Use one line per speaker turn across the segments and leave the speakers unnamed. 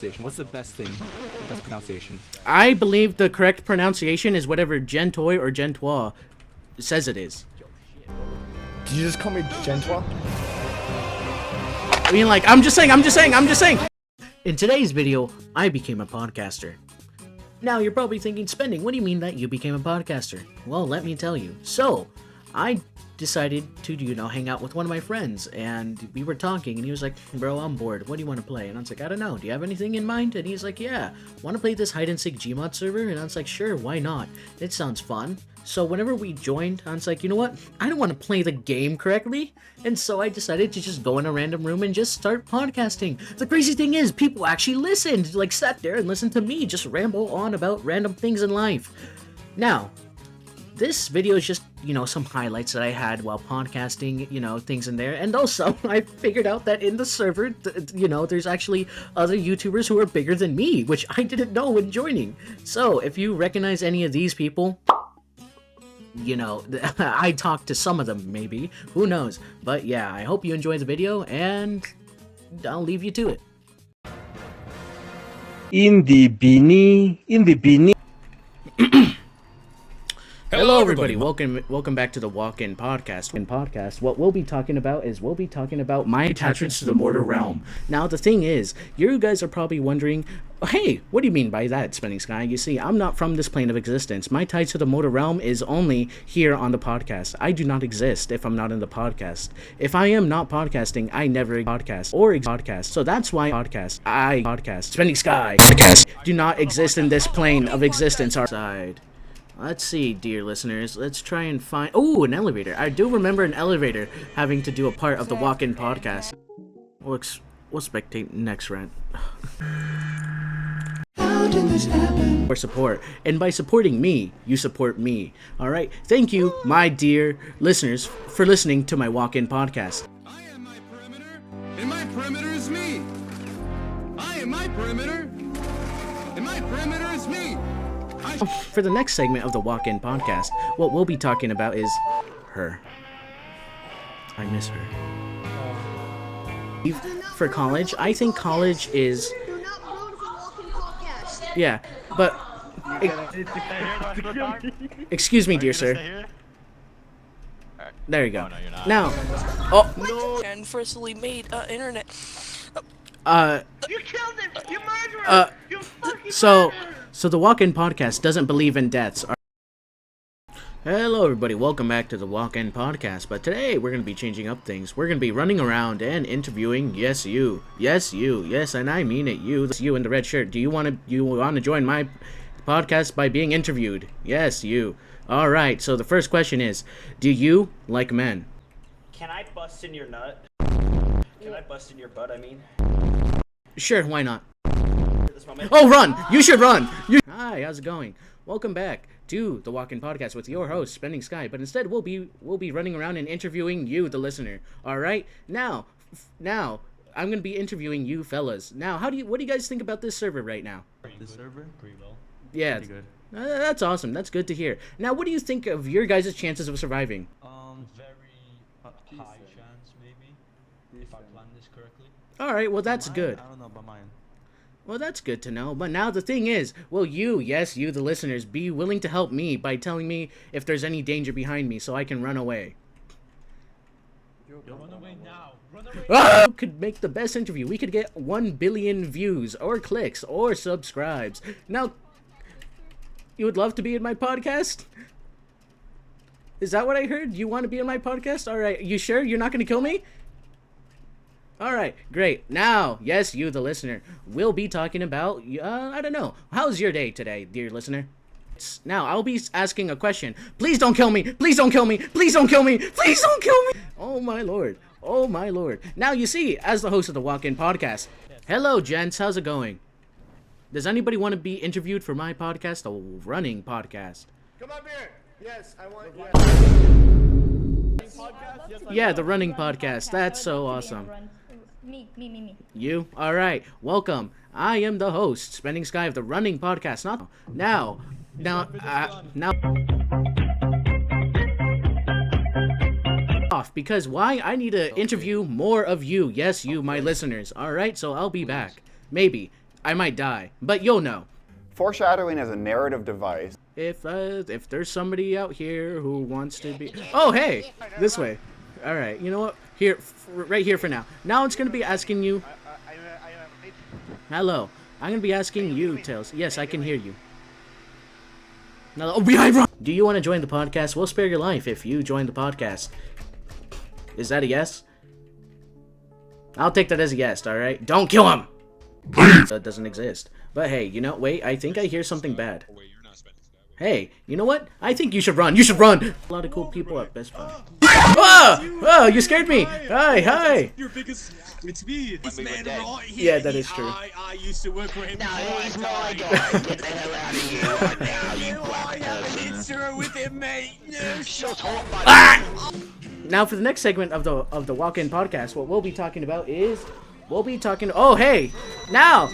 What's the best thing? Best pronunciation?
I believe the correct pronunciation is whatever Gentoy or Gentois says it is.
Did you just call me Gentois?
I mean, like, I'm just saying. In today's video, I became a podcaster. Now, you're probably thinking, Spending, what do you mean that you became a podcaster? Well, let me tell you. So, I decided to, hang out with one of my friends, and we were talking, and he was like, bro, I'm bored, what do you want to play? And I was like, I don't know, do you have anything in mind? And he's like, yeah, want to play this hide-and-seek Gmod server? And I was like, sure, why not? It sounds fun. So whenever we joined, I was like, you know what, I don't want to play the game correctly, and so I decided to just go in a random room and just start podcasting. The crazy thing is, people actually listened, like sat there and listened to me just ramble on about random things in life. Now, this video is just, some highlights that I had while podcasting, things in there. And also, I figured out that in the server, there's actually other YouTubers who are bigger than me, which I didn't know when joining. So, if you recognize any of these people, I talked to some of them, maybe. Who knows? But yeah, I hope you enjoy the video, and I'll leave you to it.
In the beanie.
Hello everybody, welcome back to the Walk-In Podcast. What we'll be talking about is my attachments to the mortal realm. Now the thing is, you guys are probably wondering, hey, what do you mean by that, Spending Sky? You see, I'm not from this plane of existence. My tie to the mortal realm is only here on the podcast. I do not exist if I'm not in the podcast. If I am not podcasting, I never podcast or podcast. So that's why podcast. Spending Sky do not exist in this plane of existence outside. Let's see, dear listeners. Let's try and find... Oh, an elevator. I do remember an elevator having to do a part of the Walk-In Podcast. We'll spectate next rant.
How did this happen?
For support. And by supporting me, you support me. Alright? Thank you, my dear listeners, for listening to my Walk-In Podcast.
I am my perimeter, and my perimeter is me. I am my perimeter, and my perimeter is me.
For the next segment of the Walk-In Podcast, what we'll be talking about is her. I miss her. For college, I think college is...
Do not ruin the Walk-In Podcast.
Yeah, but... Excuse me, dear sir. There you go.
no, you're not.
Now... Oh,
And firstly made internet.
You killed him! You murderer! You fucking murderer!
So the Walk-In Podcast doesn't believe in deaths. Hello everybody, welcome back to the Walk-In Podcast, but today we're going to be changing up things. We're going to be running around and interviewing, yes you, and I mean it, you in the red shirt. Do you want to join my podcast by being interviewed? Yes, you. Alright, so the first question is, do you like men?
Can I bust in your nut? Can I bust in your butt, I mean?
Sure, why not? Oh, run! You should run! Hi, how's it going? Welcome back to the Walk-In Podcast with your host, Spending Sky. But instead, we'll be running around and interviewing you, the listener. All right? Now, I'm gonna be interviewing you, fellas. Now, what do you guys think about this server right now?
This server? Pretty well.
Yeah,
Pretty good.
That's awesome. That's good to hear. Now, what do you think of your guys' chances of surviving?
Very high chance, maybe, if I plan this correctly.
All right, well, that's good.
I don't know about mine.
Well, that's good to know. But now the thing is, will you, the listeners, be willing to help me by telling me if there's any danger behind me so I can run away?
Run away now. Run away.
We could make the best interview. We could get 1 billion views or clicks or subscribes. Now, you would love to be in my podcast? Is that what I heard? You want to be in my podcast? All right. You sure you're not going to kill me? Alright, great. Now, yes, you, the listener, will be talking about, I don't know. How's your day today, dear listener? Now, I'll be asking a question. Please don't kill me! Please don't kill me! Please don't kill me! Please don't kill me! Oh my lord. Oh my lord. Now, you see, as the host of the Walk-In Podcast, hello, gents. How's it going? Does anybody want to be interviewed for my podcast, the running podcast?
Come up here. Yes, I want.
Yeah, the running podcast. That's so awesome.
Me.
You? Alright, welcome. I am the host, Spending Sky of the Running Podcast. Now. Off, because why? I need to interview more of you. Yes, you, my listeners. Alright, so I'll be back. Maybe. I might die, but you'll know.
Foreshadowing is a narrative device.
If there's somebody out here who wants to be... Oh, hey! This way. Alright, you know what? Here, right here for now. Now it's gonna be asking you... Hello. I'm gonna be asking you, Tails. Yes, I can hear you. Now, oh, behind run! Do you want to join the podcast? We'll spare your life if you join the podcast. Is that a yes? I'll take that as a yes, alright? Don't kill him! That doesn't exist. But hey, you know, wait, I think I hear something bad. Hey, you know what? I think you should run. You should run! A lot of cool people at Best Buy. Oh! Oh, you scared me! Hi, hi!
Your biggest... It's me, this man right here.
Yeah, that is true.
I used to work for him.
No, he's my guy. Get the hell out of here right now, you
I have an intro with him, mate. No,
shut up,
Ah! Now for the next segment of the walk-in podcast, what we'll be talking about is oh hey! Now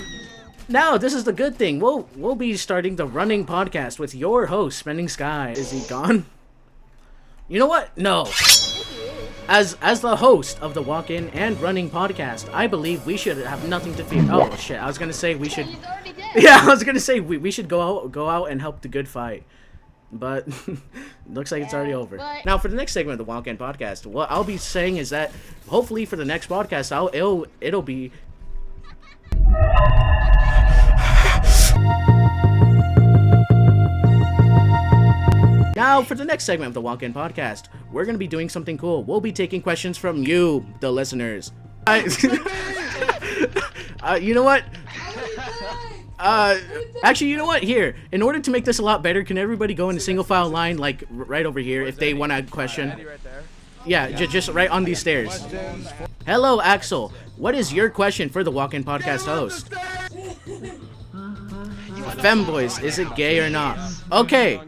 this is the good thing. We'll be starting the running podcast with your host, Spending Sky. Is he gone? You know what? No. As the host of the walk-in and running podcast, I believe we should have nothing to fear. Oh shit! I was gonna say we should. Yeah, I was gonna say we should go out and help the good fight. But looks like it's already over. Now for the next segment of the walk-in podcast, what I'll be saying is that hopefully for the next podcast, it'll be. Now, for the next segment of the Walk-In Podcast, we're going to be doing something cool. We'll be taking questions from you, the listeners. You know what? Actually, you know what? Here, in order to make this a lot better, can everybody go in a single file line, like, right over here, if they want a question? Yeah, just right on these stairs. Hello, Axel. What is your question for the Walk-In Podcast host? Femboys, is it gay or not? Okay.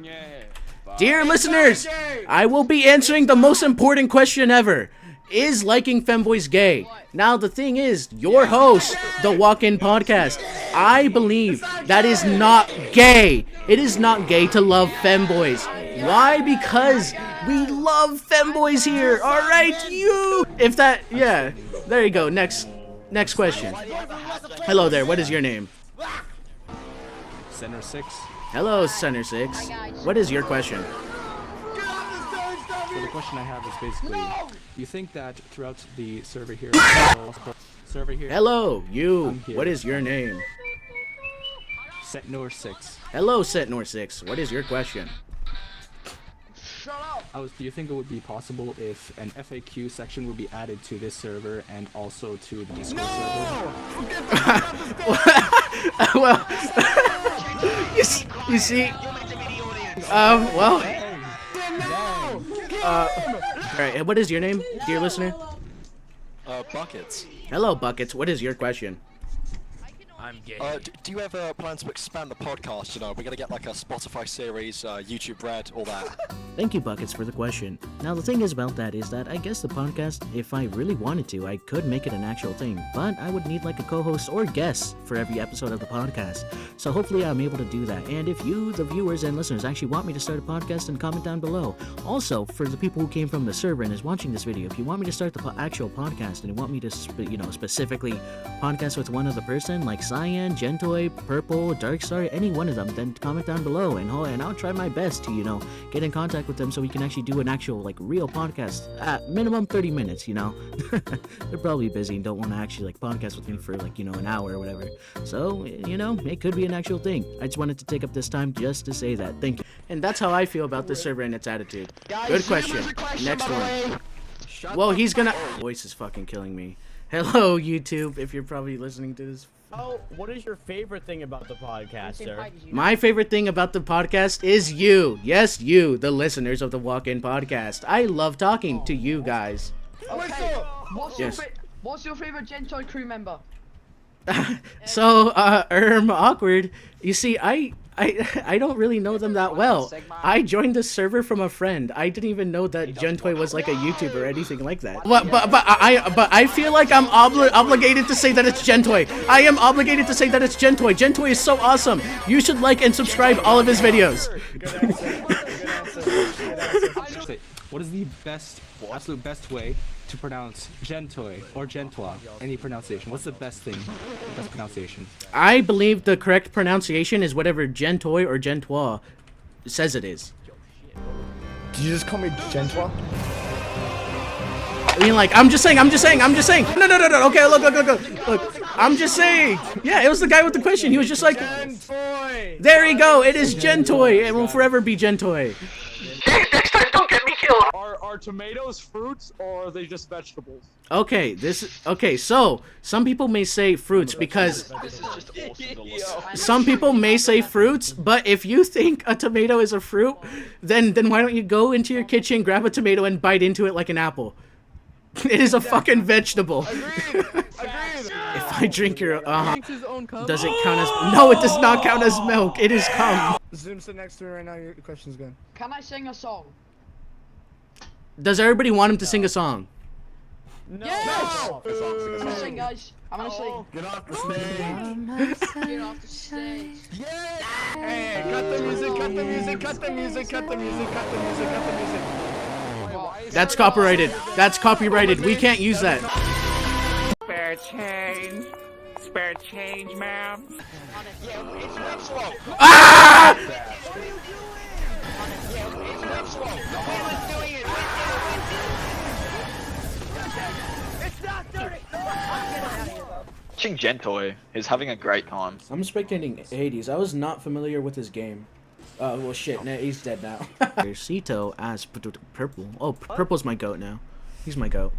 Dear listeners, I will be answering the most important question ever. Is liking femboys gay? Now the thing is, your host, the Walk-In Podcast, I believe that is not gay. It is not gay to love femboys. Why? Because we love femboys here. Alright, you. If that, yeah. There you go. Next question. Hello there, what is your name?
Center 6.
Hello, Center 6. What is your question?
So the question I have is basically, do you think that throughout the server here,
Hello, you.
I'm here.
What is your name?
Setnor 6.
Hello, Setnor 6. What is your question?
Do you think it would be possible if an FAQ section would be added to this server and also to the Discord server?
Well, you see, well, alright, what is your name, dear listener?
Buckets.
Hello, Buckets. What is your question?
I'm gay. Do you ever plan to expand the podcast? You know, we're gonna get like a Spotify series, YouTube Red, all that.
Thank you, Buckets, for the question. Now, the thing is about that is that I guess the podcast, if I really wanted to, I could make it an actual thing, but I would need like a co-host or guest for every episode of the podcast. So hopefully I'm able to do that. And if you, the viewers and listeners, actually want me to start a podcast, then comment down below. Also, for the people who came from the server and is watching this video, if you want me to start the actual podcast and you want me to, specifically podcast with one other person, like Cyan, Gentoy, Purple, Darkstar, any one of them, then comment down below and I'll try my best to, get in contact with them so we can actually do an actual, real podcast at minimum 30 minutes, They're probably busy and don't want to actually, podcast with me for, an hour or whatever. So, it could be an actual thing. I just wanted to take up this time just to say that. Thank you. And that's how I feel about this server and its attitude. Good question. Next one. Well, he's gonna... Voice is fucking killing me. Hello, YouTube, if you're probably listening to this.
Oh, what is your favorite thing about the podcast, sir?
My favorite thing about the podcast is you. Yes, you, the listeners of the Walk-In Podcast. I love talking to you guys.
Okay.
Yes.
What's your favorite Gentoy crew member?
So, awkward. You see, I don't really know them that well. I joined the server from a friend. I didn't even know that Gentoy was like a YouTuber or anything like that. But I feel like I'm obligated to say that it's Gentoy. I am obligated to say that it's Gentoy. Gentoy is so awesome. You should like and subscribe all of his videos.
What is the absolute best way to pronounce Gentoy or Gentois, any pronunciation, what's the best thing, best pronunciation?
I believe the correct pronunciation is whatever Gentoy or Gentois says it is.
Did you just call me Gentois?
I mean, like, I'm just saying. No. Okay, look. I'm just saying. Yeah, it was the guy with the question. He was just like,
Gentoy.
there you go. It is Gentoy. It will forever be Gentoy.
Next time, don't get me killed.
Are tomatoes fruits or are they just vegetables?
Okay, so some people may say fruits because some people may say fruits, but if you think a tomato is a fruit, then why don't you go into your kitchen, grab a tomato, and bite into it like an apple? It is a fucking vegetable.
Agreed.
If I drink your does it count as? No, it does not count as milk. It is cum.
Zoom sit next to me right now. Your question's good.
Can I sing a song?
Does everybody want him to sing a song?
No.
Yes! I'm gonna sing, guys. I'm gonna sing.
Get off the stage.
Get off the stage.
Yes! Hey, cut the music. Cut the music. Cut the music. Cut the music. Cut the music. Cut the music.
That's copyrighted. That's copyrighted. We can't use that.
Spare change. Spare change, ma'am.
Ah!
Watching Gentoy is having a great time.
I'm spectating Hades. I was not familiar with his game. Well, shit. Nah, he's dead now. Cito as Purple. Oh, Purple's my goat now. He's my goat.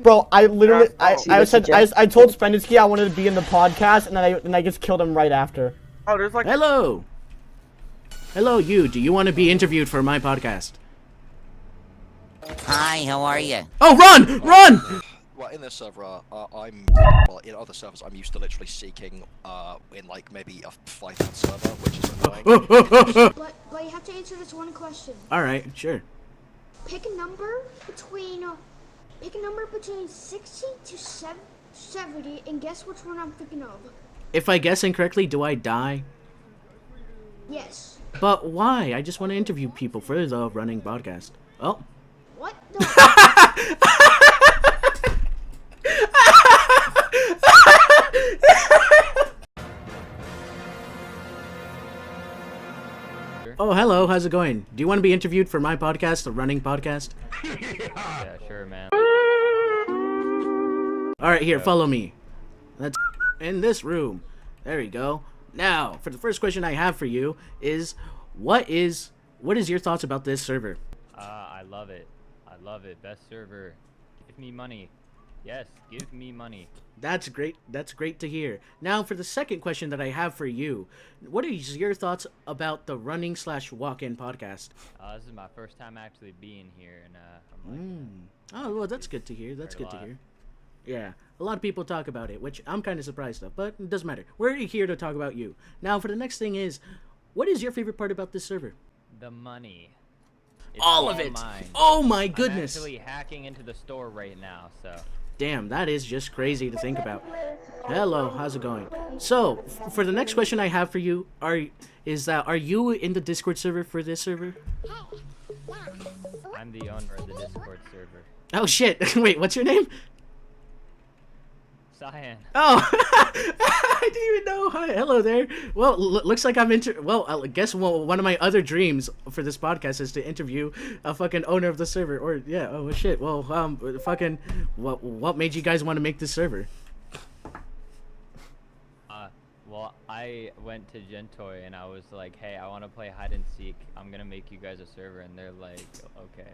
Bro, I literally, I told Spenditsky I wanted to be in the podcast, and then I just killed him right after.
Oh, there's like.
Hello. Hello, you. Do you want to be interviewed for my podcast?
Hi, how are you?
Oh, run!
Well, in this server, in other servers, I'm used to literally seeking, in like maybe a 5-man server, which is annoying.
But you have to answer this one question.
All right, sure.
Pick a number between 60 to 70, and guess which one I'm thinking of.
If I guess incorrectly, do I die?
Yes.
But why? I just want to interview people for the running podcast. Oh.
What?
Oh, hello. How's it going? Do you want to be interviewed for my podcast, the running podcast?
Yeah, sure, man.
All right, here, follow me. Let's in this room. There you go. Now, for the first question I have for you is, what is your thoughts about this server?
I love it. I love it. Best server. Give me money. Yes, give me money.
That's great. That's great to hear. Now, for the second question that I have for you, what is your thoughts about the running / walk-in podcast?
This is my first time actually being here, and I'm like,
oh, well, that's good to hear. That's good to hear. Yeah, a lot of people talk about it, which I'm kind of surprised of, but it doesn't matter. We're here to talk about you. Now, for the next thing is, what is your favorite part about this server?
the money. It's
all of it.
Mine.
Oh my goodness.
I'm actually hacking into the store right now, so.
Damn, that is just crazy to think about. Hello, how's it going? So, for the next question I have for you, are you in the Discord server for this server?
I'm the owner of the Discord server.
Oh shit, wait, what's your name?
Cyan.
Oh, I didn't even know. Hi, hello there. Well, looks like I'm I guess one of my other dreams for this podcast is to interview a fucking owner of the server. Or yeah, oh shit. Well, fucking, what made you guys want to make this server?
Well, I went to Gentoy and I was like, hey, I want to play hide and seek. I'm gonna make you guys a server, and they're like, okay.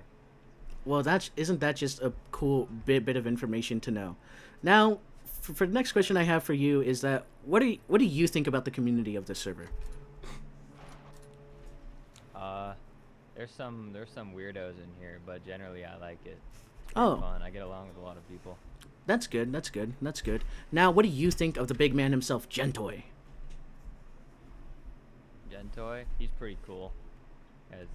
Well, isn't that just a cool bit of information to know? Now, for the next question I have for you is that what do you think about the community of this server?
There's some weirdos in here, but generally I like it. It's
fun.
I get along with a lot of people.
That's good. That's good. That's good. Now, what do you think of the big man himself, Gentoy?
Gentoy, he's pretty cool. As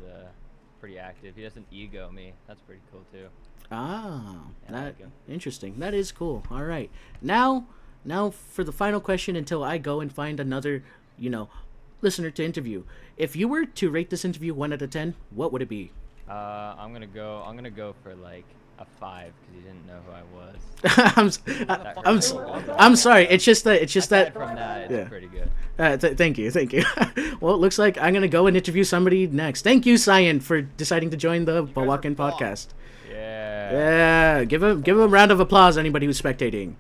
pretty active. He doesn't ego me. That's pretty cool too.
Ah,
yeah,
interesting. That is cool. All right. Now for the final question until I go and find another, listener to interview. If you were to rate this interview 1 out of 10, what would it be?
I'm gonna go for like a 5 because he didn't know who I was.
I'm sorry. It's just that
From that, it's pretty good.
Thank you. Well, it looks like I'm gonna go and interview somebody next. Thank you, Cyan, for deciding to join the Walk-In podcast. Yeah. Give him a round of applause. Anybody who's spectating.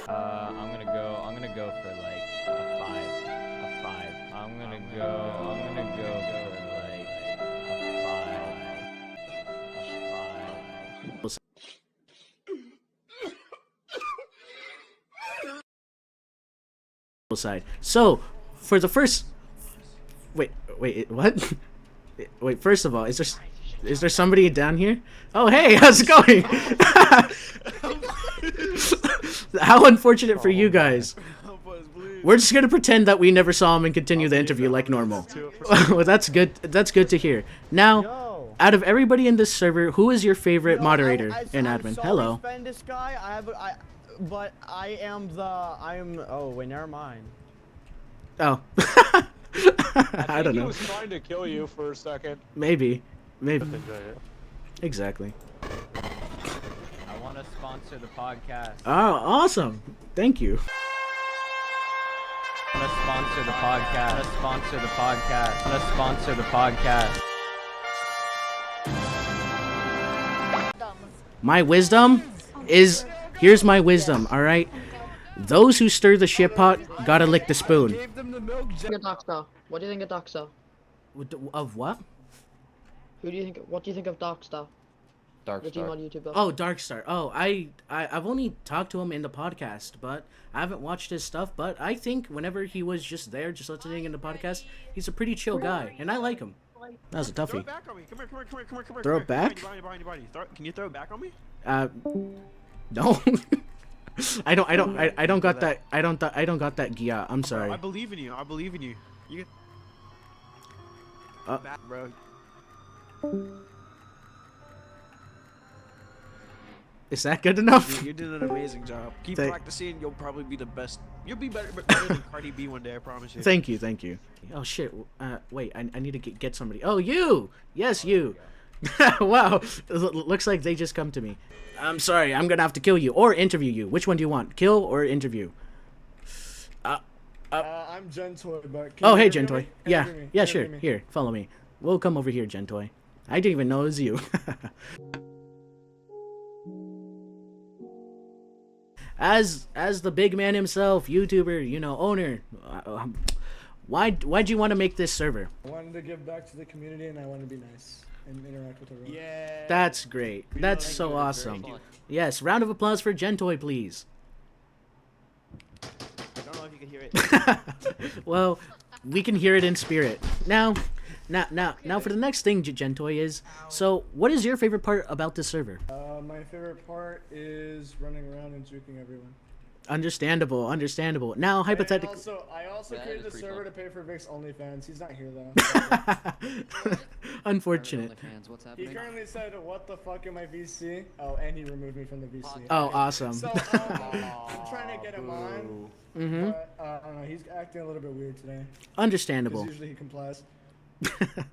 I'm gonna go for like a 5. A 5. I'm gonna go for like a 5.
Side. So, for the first, wait, what? Wait, first of all, is there somebody down here? Oh, hey, how's it going? How unfortunate for you guys. We're just gonna pretend that we never saw him and continue the interview like normal. Well, that's good. That's good to hear. Now, out of everybody in this server, who is your favorite moderator and admin? Hello.
This guy, but oh wait, never mind.
Oh. I don't know.
He was trying to kill you for a second.
Maybe. Exactly.
I want to sponsor the podcast.
Oh, awesome. Thank you.
I want to sponsor the podcast. I want to sponsor the podcast. I want to sponsor the podcast.
My wisdom is, here's my wisdom, all right? Those who stir the shit pot gotta lick the spoon.
What do you think of Darkstar?
Of what?
What do you think of Darkstar? The Gmod YouTuber.
Oh, Darkstar. Oh, I've only talked to him in the podcast, but I haven't watched his stuff. But I think whenever he was just there, just listening in the podcast, he's a pretty chill guy, and I like him. That was a toughie.
Throw it back on me. Come here.
Throw it back?
Behind you. Can you throw it back on me?
No. I don't got that. I don't got that Gia. I'm sorry.
I believe in you. You back, bro.
Is that good enough?
You did an amazing job. Keep practicing. You'll probably be the best. You'll be better than Cardi B one day. I promise you.
Thank you. Oh shit. Wait. I need to get somebody. Oh, you. Yes, you. Wow. Looks like they just come to me. I'm sorry. I'm gonna have to kill you or interview you. Which one do you want? Kill or interview?
I'm Gentoy, but
oh, hey, Gentoy. Yeah, sure. Here, follow me. We'll come over here, Gentoy. I didn't even know it was you. As the big man himself, YouTuber, owner, why'd you want to make this server?
I wanted to give back to the community, and I wanted to be nice and interact with everyone.
Yeah. That's great. That's so awesome. Yes, round of applause for Gentoy, please.
I don't know if you can hear it.
Well, we can hear it in spirit. Now for the next thing, Gentoy is, so what is your favorite part about this server?
My favorite part is running around and juking everyone.
Understandable. Now, hypothetically...
I also created the server to pay for Vic's OnlyFans. He's not here, though.
Unfortunate.
He currently said, what the fuck in my VC? Oh, and he removed me from the VC.
Oh, awesome.
So, I'm trying to get him on.
Mm-hmm.
But, I don't know, he's acting a little bit weird today.
Understandable.
Because usually he complies.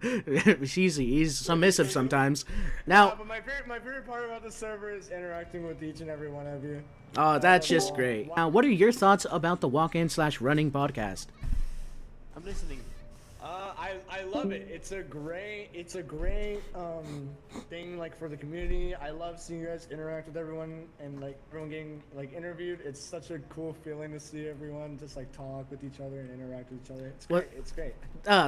He's submissive sometimes. Now,
but my favorite part about the server is interacting with each and every one of you.
Oh, that's just great. Now, what are your thoughts about the walk-in/running podcast?
I'm listening.
I love it. It's a great thing like for the community. I love seeing you guys interact with everyone and like everyone getting like interviewed. It's such a cool feeling to see everyone just like talk with each other and interact with each other. It's great. It's great.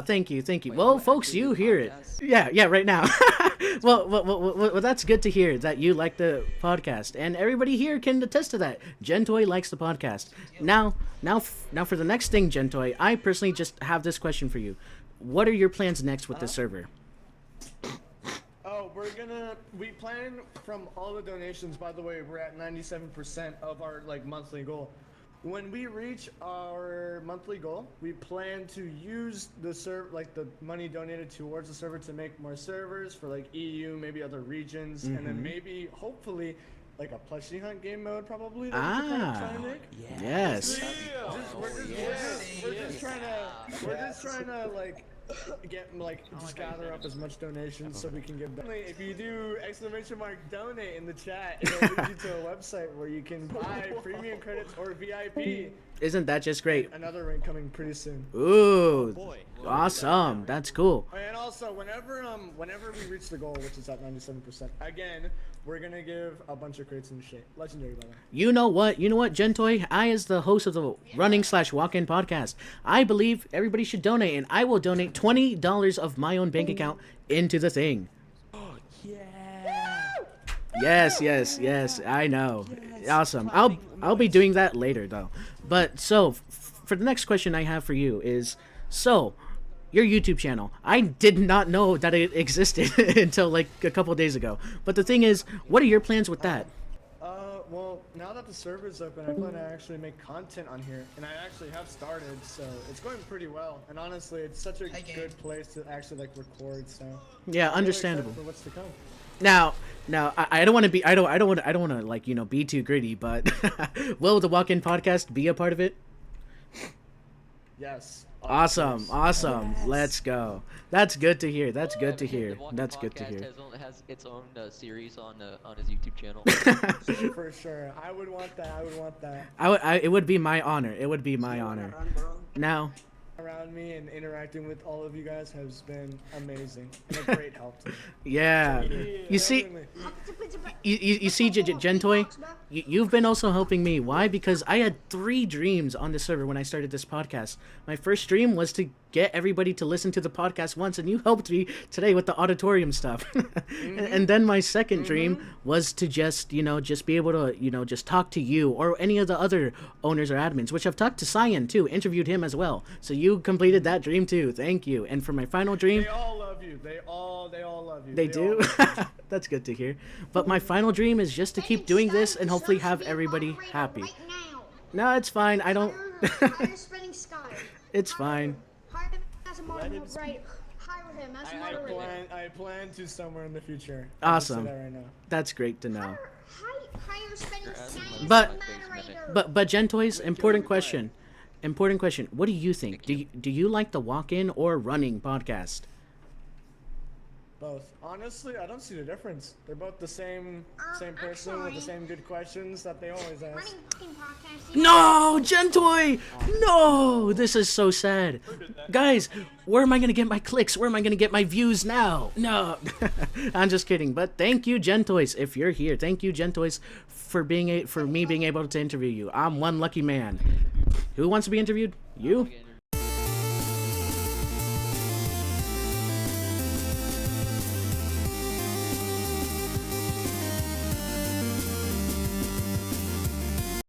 Thank you. Well, folks, you hear it. Yeah, right now. well, that's good to hear that you like the podcast, and everybody here can attest to that. Gentoy likes the podcast. Now for the next thing, Gentoy, I personally just have this question for you. What are your plans next with this server?
Oh, we plan from all the donations. By the way, we're at 97% of our like monthly goal. When we reach our monthly goal, we plan to use the money donated towards the server to make more servers for like EU, maybe other regions, and then maybe hopefully like a plushie hunt game mode probably. That we make.
Yes.
We're just trying to like just gather up as much donations so we can give them. If you do !donate in the chat, it'll lead you to a website where you can buy premium credits or VIP.
Isn't that just great?
Another ring coming pretty soon.
Ooh, awesome. That's cool.
And also, whenever we reach the goal, which is at 97%, again, we're gonna give a bunch of crates and shit. Legendary, by the way.
You know what, Gentoy? I, as the host of the Running/Walk-In podcast, I believe everybody should donate, and I will donate $20 of my own bank account into the thing.
Oh yeah!
Yes. I know. Awesome. I'll be doing that later though. But so, for the next question I have for you is, so, your YouTube channel. I did not know that it existed until like a couple days ago. But the thing is, what are your plans with that?
Well, now that the server's open, I plan to actually make content on here, and I actually have started, so it's going pretty well. And honestly, it's such a good place to actually like record. So
yeah,
I'm
understandable.
really excited for what's to come.
Now, I don't want to be, I don't want to like, you know, be too greedy, but will the Walk-In podcast be a part of it?
Yes.
Awesome.
Yes.
Let's go. That's good to hear. That's good to hear.
Has its own series on his YouTube channel.
For sure. I would want that.
It would be my honor. It would be my honor. Now,
around me and interacting with all of you guys has been amazing and a great help to me.
Yeah. You see, you see, Gentoy, you've been also helping me. Why? Because I had 3 dreams on the server when I started this podcast. My first dream was to get everybody to listen to the podcast once, and you helped me today with the auditorium stuff. And then my second dream was to just, you know, just be able to, you know, just talk to you or any of the other owners or admins, which I've talked to Cyan too, interviewed him as well. So you completed that dream too. Thank you. And for my final dream,
they all love you. They all love you.
They do? That's good to hear. But my final dream is just to keep doing this and hopefully have everybody happy. No, it's fine. I don't. It's fine.
I plan to somewhere in the future.
Awesome.
Right now.
That's great to know. But Gentoys, important question. What do you think? Do you like the Walk-In or Running podcast?
Both. Honestly, I don't see the difference. They're both the same person with the same good questions that they always ask.
No, Gentoy! No! This is so sad. Guys, where am I gonna get my clicks? Where am I gonna get my views now? No. I'm just kidding. But thank you, Gentoys, if you're here. Thank you, Gentoys, for me being able to interview you. I'm one lucky man. Who wants to be interviewed? You?